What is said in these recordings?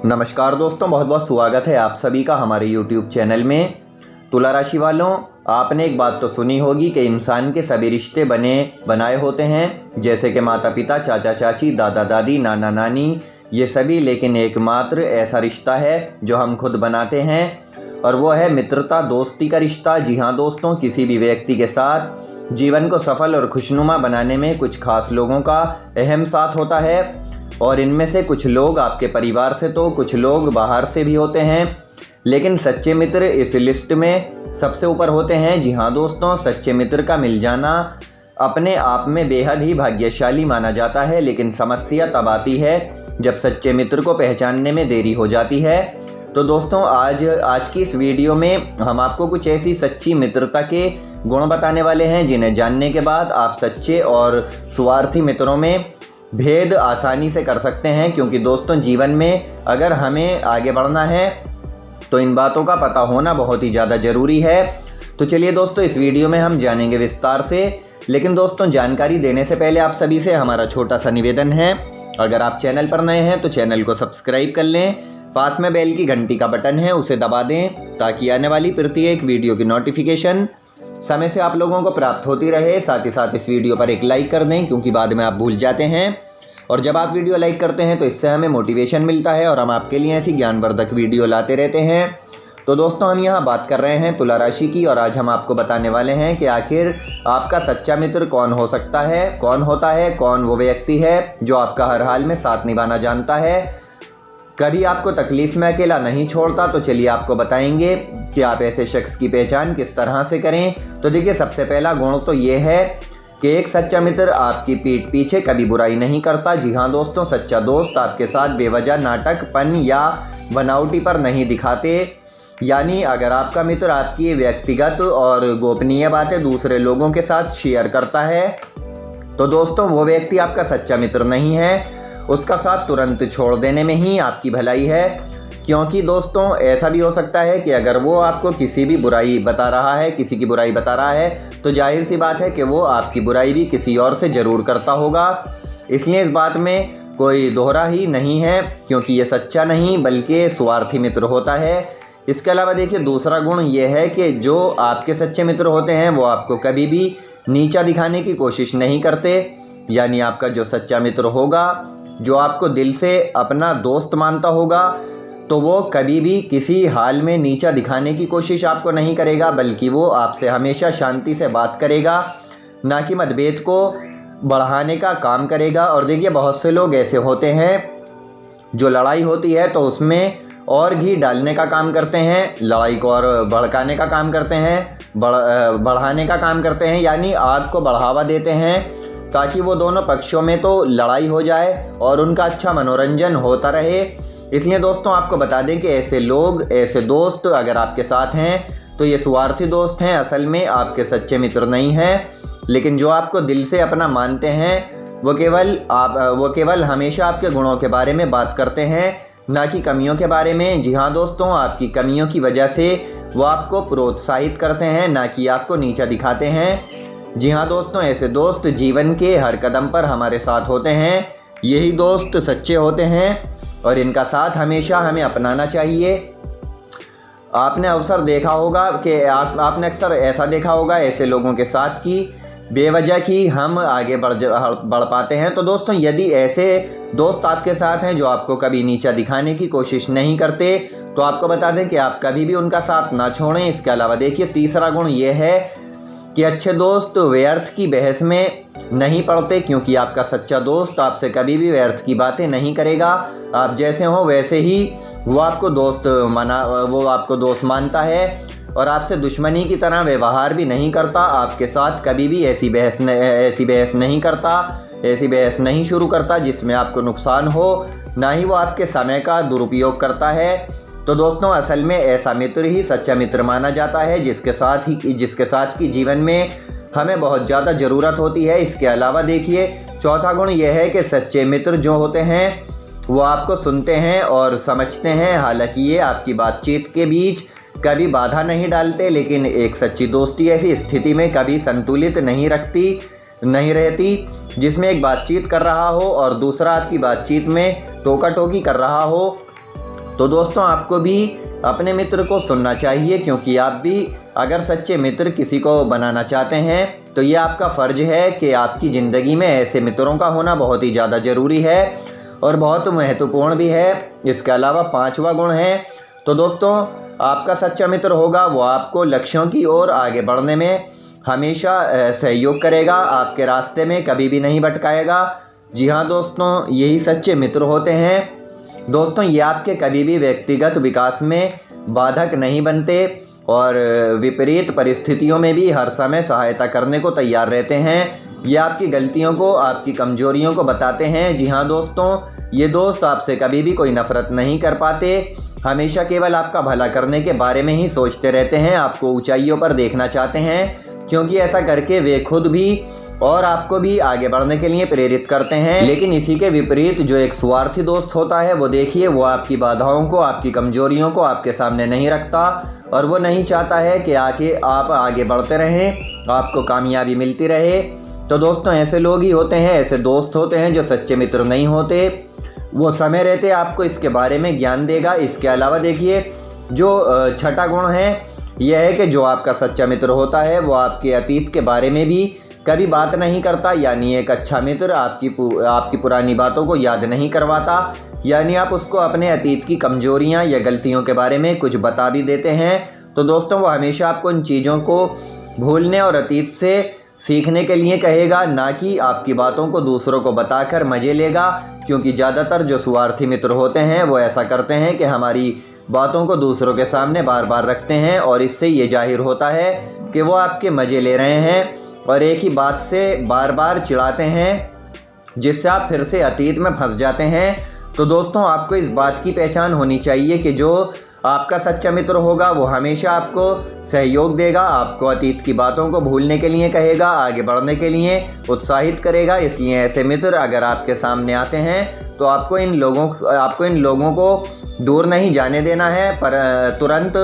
नमस्कार दोस्तों, बहुत बहुत स्वागत है आप सभी का हमारे YouTube चैनल में। तुला राशि वालों, आपने एक बात तो सुनी होगी कि इंसान के सभी रिश्ते बने बनाए होते हैं, जैसे कि माता पिता, चाचा चाची, दादा दादी, नाना नानी, ये सभी। लेकिन एकमात्र ऐसा रिश्ता है जो हम खुद बनाते हैं और वो है मित्रता दोस्ती का रिश्ता। जी हाँ दोस्तों, किसी भी व्यक्ति के साथ जीवन को सफल और खुशनुमा बनाने में कुछ खास लोगों का अहम साथ होता है और इनमें से कुछ लोग आपके परिवार से तो कुछ लोग बाहर से भी होते हैं, लेकिन सच्चे मित्र इस लिस्ट में सबसे ऊपर होते हैं। जी हाँ दोस्तों, सच्चे मित्र का मिल जाना अपने आप में बेहद ही भाग्यशाली माना जाता है, लेकिन समस्या तब आती है जब सच्चे मित्र को पहचानने में देरी हो जाती है। तो दोस्तों आज की इस वीडियो में हम आपको कुछ ऐसी सच्ची मित्रता के गुण बताने वाले हैं जिन्हें जानने के बाद आप सच्चे और स्वार्थी मित्रों में भेद आसानी से कर सकते हैं। क्योंकि दोस्तों जीवन में अगर हमें आगे बढ़ना है तो इन बातों का पता होना बहुत ही ज़्यादा ज़रूरी है। तो चलिए दोस्तों, इस वीडियो में हम जानेंगे विस्तार से। लेकिन दोस्तों जानकारी देने से पहले आप सभी से हमारा छोटा सा निवेदन है, अगर आप चैनल पर नए हैं तो चैनल को सब्सक्राइब कर लें, पास में बेल की घंटी का बटन है उसे दबा दें ताकि आने वाली प्रत्येक वीडियो की नोटिफिकेशन समय से आप लोगों को प्राप्त होती रहे। साथ ही साथ इस वीडियो पर एक लाइक कर दें, क्योंकि बाद में आप भूल जाते हैं और जब आप वीडियो लाइक करते हैं तो इससे हमें मोटिवेशन मिलता है और हम आपके लिए ऐसी ज्ञानवर्धक वीडियो लाते रहते हैं। तो दोस्तों हम यहाँ बात कर रहे हैं तुला राशि की और आज हम आपको बताने वाले हैं कि आखिर आपका सच्चा मित्र कौन हो सकता है, कौन होता है, कौन वो व्यक्ति है जो आपका हर हाल में साथ निभाना जानता है, कभी आपको तकलीफ में अकेला नहीं छोड़ता। तो चलिए आपको बताएंगे कि आप ऐसे शख्स की पहचान किस तरह से करें। तो देखिए, सबसे पहला गुण तो ये है कि एक सच्चा मित्र आपकी पीठ पीछे कभी बुराई नहीं करता। जी हाँ दोस्तों, सच्चा दोस्त आपके साथ बेवजह नाटकपन या बनावटी पर नहीं दिखाते। यानी अगर आपका मित्र आपकी व्यक्तिगत और गोपनीय बातें दूसरे लोगों के साथ शेयर करता है तो दोस्तों वो व्यक्ति आपका सच्चा मित्र नहीं है, उसका साथ तुरंत छोड़ देने में ही आपकी भलाई है। क्योंकि दोस्तों ऐसा भी हो सकता है कि अगर वो आपको किसी की बुराई बता रहा है तो जाहिर सी बात है कि वो आपकी बुराई भी किसी और से ज़रूर करता होगा। इसलिए इस बात में कोई दोहरा ही नहीं है, क्योंकि ये सच्चा नहीं बल्कि स्वार्थी मित्र होता है। इसके अलावा देखिए, दूसरा गुण ये है कि जो आपके सच्चे मित्र होते हैं वो आपको कभी भी नीचा दिखाने की कोशिश नहीं करते। यानी आपका जो सच्चा मित्र होगा, जो आपको दिल से अपना दोस्त मानता होगा, तो वो कभी भी किसी हाल में नीचा दिखाने की कोशिश आपको नहीं करेगा, बल्कि वो आपसे हमेशा शांति से बात करेगा, ना कि मतभेद को बढ़ाने का काम करेगा। और देखिए, बहुत से लोग ऐसे होते हैं जो लड़ाई होती है तो उसमें और घी डालने का काम करते हैं, लड़ाई को और भड़काने का काम करते हैं, बढ़ाने का काम करते हैं, यानी आग को बढ़ावा देते हैं ताकि वो दोनों पक्षों में तो लड़ाई हो जाए और उनका अच्छा मनोरंजन होता रहे। इसलिए दोस्तों आपको बता दें कि ऐसे लोग, ऐसे दोस्त अगर आपके साथ हैं तो ये स्वार्थी दोस्त हैं, असल में आपके सच्चे मित्र नहीं हैं। लेकिन जो आपको दिल से अपना मानते हैं वो केवल हमेशा आपके गुणों के बारे में बात करते हैं, ना कि कमियों के बारे में। जी हाँ दोस्तों, आपकी कमियों की वजह से वो आपको प्रोत्साहित करते हैं, ना कि आपको नीचा दिखाते हैं। जी हाँ दोस्तों, ऐसे दोस्त जीवन के हर कदम पर हमारे साथ होते हैं। यही दोस्त सच्चे होते हैं और इनका साथ हमेशा हमें अपनाना चाहिए। आपने अक्सर देखा होगा कि आपने अक्सर ऐसा देखा होगा ऐसे लोगों के साथ कि बेवजह की हम आगे बढ़ पाते हैं। तो दोस्तों यदि ऐसे दोस्त आपके साथ हैं जो आपको कभी नीचा दिखाने की कोशिश नहीं करते तो आपको बता दें कि आप कभी भी उनका साथ ना छोड़ें। इसके अलावा देखिए, तीसरा गुण ये है कि अच्छे दोस्त व्यर्थ की बहस में नहीं पड़ते, क्योंकि आपका सच्चा दोस्त आपसे कभी भी व्यर्थ की बातें नहीं करेगा। आप जैसे हो वैसे ही वो आपको दोस्त मानता है और आपसे दुश्मनी की तरह व्यवहार भी नहीं करता। आपके साथ कभी भी ऐसी बहस नहीं करता, ऐसी बहस नहीं शुरू करता जिसमें आपको नुकसान हो, ना ही वो आपके समय का दुरुपयोग करता है। तो दोस्तों असल में ऐसा मित्र ही सच्चा मित्र माना जाता है, जिसके साथ की जीवन में हमें बहुत ज़्यादा ज़रूरत होती है। इसके अलावा देखिए, चौथा गुण यह है कि सच्चे मित्र जो होते हैं वो आपको सुनते हैं और समझते हैं। हालांकि ये आपकी बातचीत के बीच कभी बाधा नहीं डालते, लेकिन एक सच्ची दोस्ती ऐसी स्थिति में कभी संतुलित नहीं रहती जिसमें एक बातचीत कर रहा हो और दूसरा आपकी बातचीत में टोका टोकी कर रहा हो। तो दोस्तों आपको भी अपने मित्र को सुनना चाहिए, क्योंकि आप भी अगर सच्चे मित्र किसी को बनाना चाहते हैं तो ये आपका फ़र्ज़ है कि आपकी ज़िंदगी में ऐसे मित्रों का होना बहुत ही ज़्यादा ज़रूरी है और बहुत महत्वपूर्ण भी है। इसके अलावा 5वां गुण है, तो दोस्तों आपका सच्चा मित्र होगा वो आपको लक्ष्यों की ओर आगे बढ़ने में हमेशा सहयोग करेगा, आपके रास्ते में कभी भी नहीं भटकाएगा। जी हाँ दोस्तों, यही सच्चे मित्र होते हैं। दोस्तों ये आपके कभी भी व्यक्तिगत विकास में बाधक नहीं बनते और विपरीत परिस्थितियों में भी हर समय सहायता करने को तैयार रहते हैं। ये आपकी गलतियों को, आपकी कमजोरियों को बताते हैं। जी हाँ दोस्तों, ये दोस्त आपसे कभी भी कोई नफ़रत नहीं कर पाते, हमेशा केवल आपका भला करने के बारे में ही सोचते रहते हैं, आपको ऊंचाइयों पर देखना चाहते हैं, क्योंकि ऐसा करके वे खुद भी और आपको भी आगे बढ़ने के लिए प्रेरित करते हैं। लेकिन इसी के विपरीत जो एक स्वार्थी दोस्त होता है, वो देखिए वो आपकी बाधाओं को, आपकी कमजोरियों को आपके सामने नहीं रखता और वो नहीं चाहता है कि आप आगे बढ़ते रहें, आपको कामयाबी मिलती रहे। तो दोस्तों ऐसे लोग ही होते हैं, ऐसे दोस्त होते हैं जो सच्चे मित्र नहीं होते। वो समय रहते आपको इसके बारे में ज्ञान देगा। इसके अलावा देखिए जो छठा गुण है यह है कि जो आपका सच्चा मित्र होता है वो आपके अतीत के बारे में भी कभी बात नहीं करता। यानी एक अच्छा मित्र आपकी पुरानी बातों को याद नहीं करवाता, यानी आप उसको अपने अतीत की कमजोरियां या गलतियों के बारे में कुछ बता भी देते हैं तो दोस्तों वो हमेशा आपको इन चीज़ों को भूलने और अतीत से सीखने के लिए कहेगा, ना कि आपकी बातों को दूसरों को बताकर मज़े लेगा। क्योंकि ज़्यादातर जो स्वार्थी मित्र होते हैं वो ऐसा करते हैं कि हमारी बातों को दूसरों के सामने बार बार रखते हैं और इससे ये जाहिर होता है कि वो आपके मज़े ले रहे हैं और एक ही बात से बार बार चिढ़ाते हैं, जिससे आप फिर से अतीत में फंस जाते हैं। तो दोस्तों आपको इस बात की पहचान होनी चाहिए कि जो आपका सच्चा मित्र होगा वो हमेशा आपको सहयोग देगा, आपको अतीत की बातों को भूलने के लिए कहेगा, आगे बढ़ने के लिए उत्साहित करेगा। इसलिए ऐसे मित्र अगर आपके सामने आते हैं तो आपको इन लोगों को दूर नहीं जाने देना है, पर तुरंत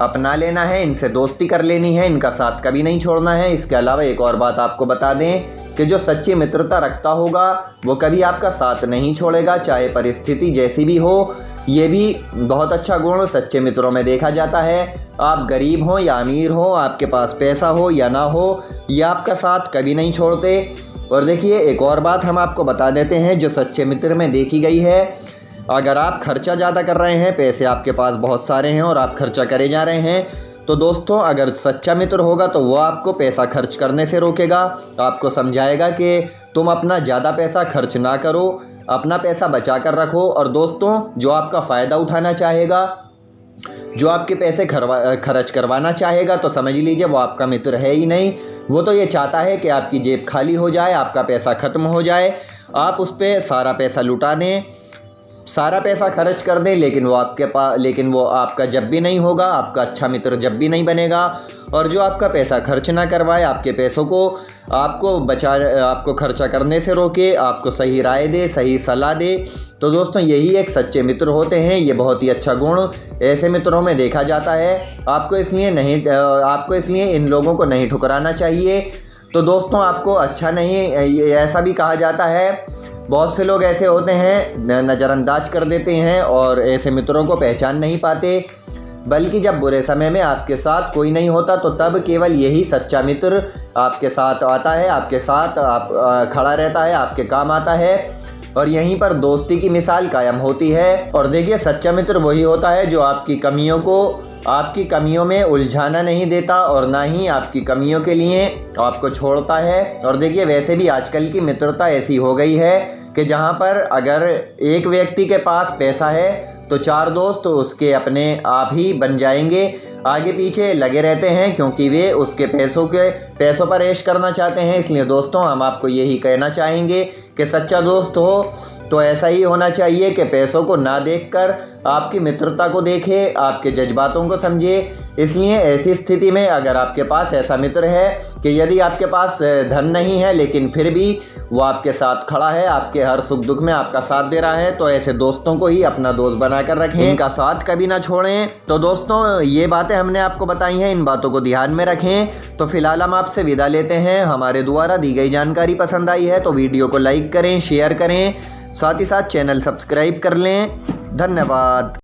अपना लेना है, इनसे दोस्ती कर लेनी है, इनका साथ कभी नहीं छोड़ना है। इसके अलावा एक और बात आपको बता दें कि जो सच्ची मित्रता रखता होगा वो कभी आपका साथ नहीं छोड़ेगा, चाहे परिस्थिति जैसी भी हो। ये भी बहुत अच्छा गुण सच्चे मित्रों में देखा जाता है। आप गरीब हो या अमीर हो, आपके पास पैसा हो या ना हो, ये आपका साथ कभी नहीं छोड़ते। और देखिए एक और बात हम आपको बता देते हैं जो सच्चे मित्र में देखी गई है। अगर आप खर्चा ज़्यादा कर रहे हैं, पैसे आपके पास बहुत सारे हैं और आप खर्चा करे जा रहे हैं, तो दोस्तों अगर सच्चा मित्र होगा तो वो आपको पैसा खर्च करने से रोकेगा, आपको समझाएगा कि तुम अपना ज़्यादा पैसा खर्च ना करो, अपना पैसा बचा कर रखो। और दोस्तों जो आपका फ़ायदा उठाना चाहेगा, जो आपके पैसे खर्च करवाना चाहेगा, तो समझ लीजिए वो आपका मित्र है ही नहीं। वो तो ये चाहता है कि आपकी जेब खाली हो जाए, आपका पैसा ख़त्म हो जाए, आप उस पर सारा पैसा लुटा दें, सारा पैसा खर्च कर दें, लेकिन वो आपका जब भी नहीं होगा, आपका अच्छा मित्र जब भी नहीं बनेगा। और जो आपका पैसा खर्च ना करवाए, आपके पैसों को आपको खर्चा करने से रोके, आपको सही राय दे, सही सलाह दे, तो दोस्तों यही एक सच्चे मित्र होते हैं। ये बहुत ही अच्छा गुण ऐसे मित्रों में देखा जाता है। आपको इसलिए इन लोगों को नहीं ठुकराना चाहिए। तो दोस्तों आपको अच्छा नहीं, ऐसा भी कहा जाता है, बहुत से लोग ऐसे होते हैं नज़रअंदाज कर देते हैं और ऐसे मित्रों को पहचान नहीं पाते, बल्कि जब बुरे समय में आपके साथ कोई नहीं होता तो तब केवल यही सच्चा मित्र आपके साथ आता है, आपके साथ खड़ा रहता है, आपके काम आता है और यहीं पर दोस्ती की मिसाल कायम होती है। और देखिए सच्चा मित्र वही होता है जो आपकी कमियों में उलझाना नहीं देता और ना ही आपकी कमियों के लिए आपको छोड़ता है। और देखिए वैसे भी आजकल की मित्रता ऐसी हो गई है कि जहाँ पर अगर एक व्यक्ति के पास पैसा है तो 4 दोस्त उसके अपने आप ही बन जाएंगे, आगे पीछे लगे रहते हैं, क्योंकि वे उसके पैसों पर ऐश करना चाहते हैं। इसलिए दोस्तों हम आपको यही कहना चाहेंगे कि सच्चा दोस्त हो तो ऐसा ही होना चाहिए कि पैसों को ना देखकर आपकी मित्रता को देखे, आपके जज्बातों को समझे। इसलिए ऐसी स्थिति में अगर आपके पास ऐसा मित्र है कि यदि आपके पास धन नहीं है लेकिन फिर भी वो आपके साथ खड़ा है, आपके हर सुख दुख में आपका साथ दे रहा है, तो ऐसे दोस्तों को ही अपना दोस्त बनाकर रखें, इनका साथ कभी ना छोड़ें। तो दोस्तों ये बातें हमने आपको बताई हैं, इन बातों को ध्यान में रखें। तो फिलहाल हम आपसे विदा लेते हैं। हमारे द्वारा दी गई जानकारी पसंद आई है तो वीडियो को लाइक करें, शेयर करें, साथ ही साथ चैनल सब्सक्राइब कर लें। धन्यवाद।